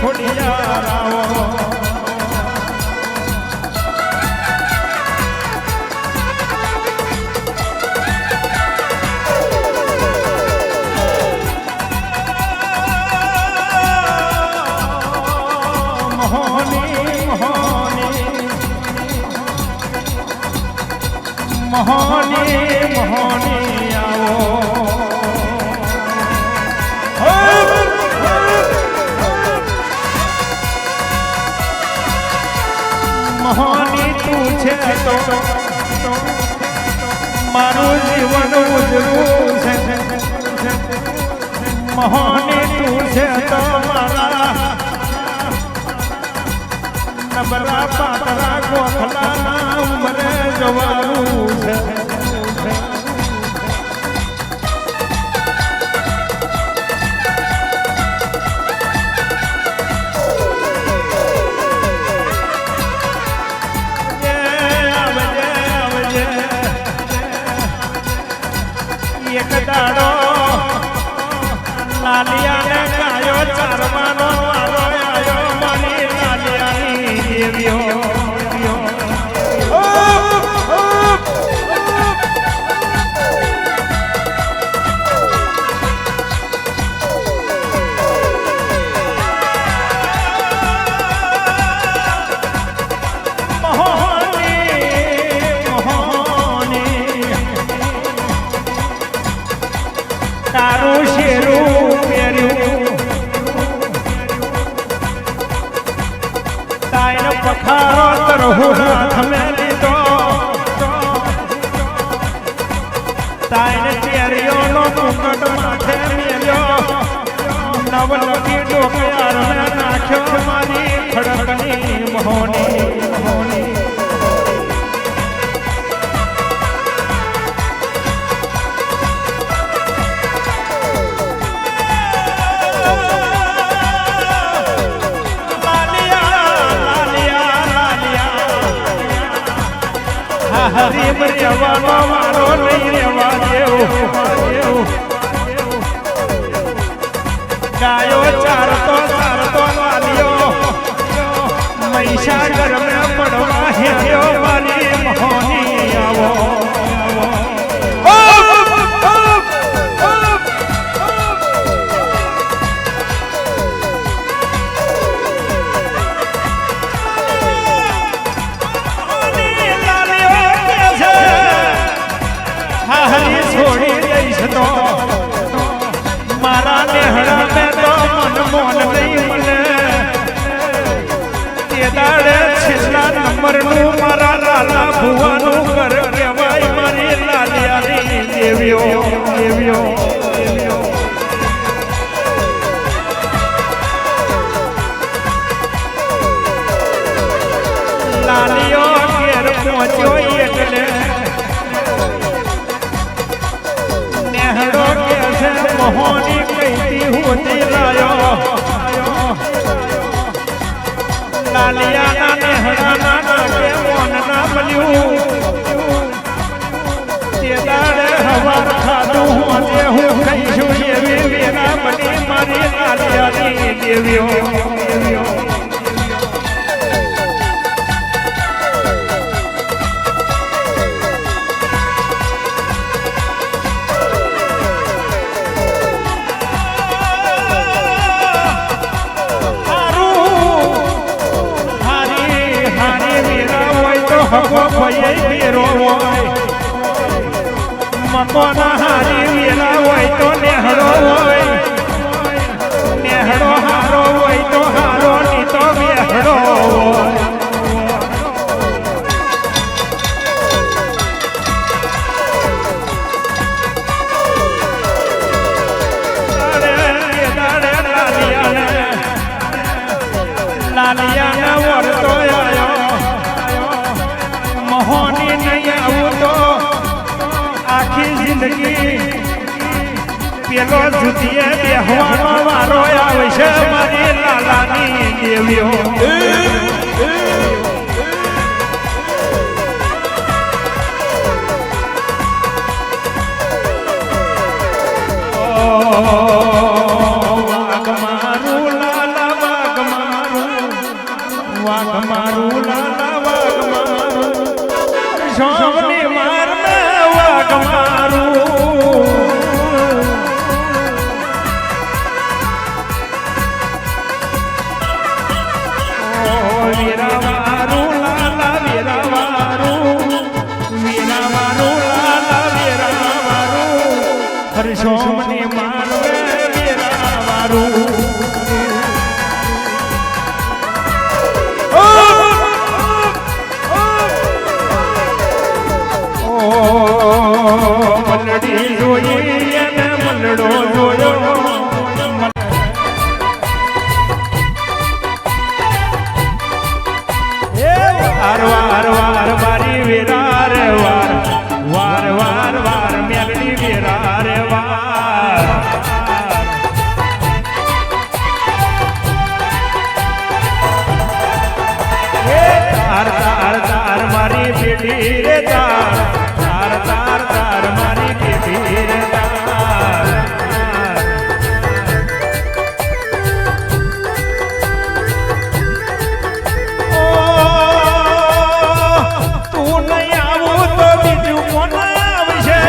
ખોડિયાર આવો મોહની મોહની આવો મોહની તું છે તો મારું જીવન ઉજળું છે મોહની તું છે તો મારા નબરા પાતરા ગોખલાના ઉમરે જવાનું છે એક દાડો લાલિયાને ગાયો ચારવાનો વારો આવ્યો મારી લાલિયાની દેવીઓ તારું શેરું પહેર્યું તાયનો પખારો તરહું હાથ મેં લીધો તાયને ચેરીઓનો મુકટ માથે મેલ્યો નવલકી ડોકયાર મેં નાખ્યો મારી ખડકની મોહની મોહની હરીમ રહેવાનો મારો નહીં રહેવા દેવું ગાયો ચારતો વાલીઓ મહીસાગર મેં પડવા હેર્યો મારી મોહની આવો છોડી દઈશ તો મારા નેહડા મેં તો મન મોન નહીં મળે તે દાડે છેલ્લા નંબરનું મારા લાલા ભુવાનું ઘર કહેવાય મારી લાલિયાની દેવીઓ દેવીઓ લાલીઓ ઘેર પહોંચ્યો એટલે મોહની કઈતી હોતી લાયો લાલિયાના નેહડાના નાકે મોન ના મળ્યું તે દાડે હવાર ખાધું હોજે હું ખઈશું એવી વેરા બની મારી લાલિયાની દેવીઓ દેવીઓ મકોના હારી વેલા હોય તો નેહડો હોય નેહડો હારો હોય તો હારો ની તો બેહડો લાલિયાને વરતો આવ્યો મોહની નહીં આવું તો આખી જિંદગી પેલો જુદીએ બેહવાનો વારો આવે છે મારી લાલાની દેવીઓ વાઘ મારું લાલા વાઘ મલડી જોઈ અને મલડો જોયો વાર વાર વાર મારી વેરા રે વાર વાર વાર વાર મેલડી વેરા રે વાર તાર તાર તાર મારી બેટી રે તાર તાર તાર તાર મારી બેટી રે તાર તું નહીં આવું તો બીજું કોણ આવશે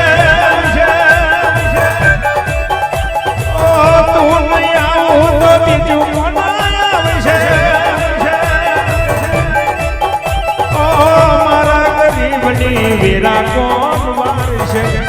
તું નહીં આવું તો બીજું કોણ આવશે મારા ગરીબની વેરા કોણ વારશે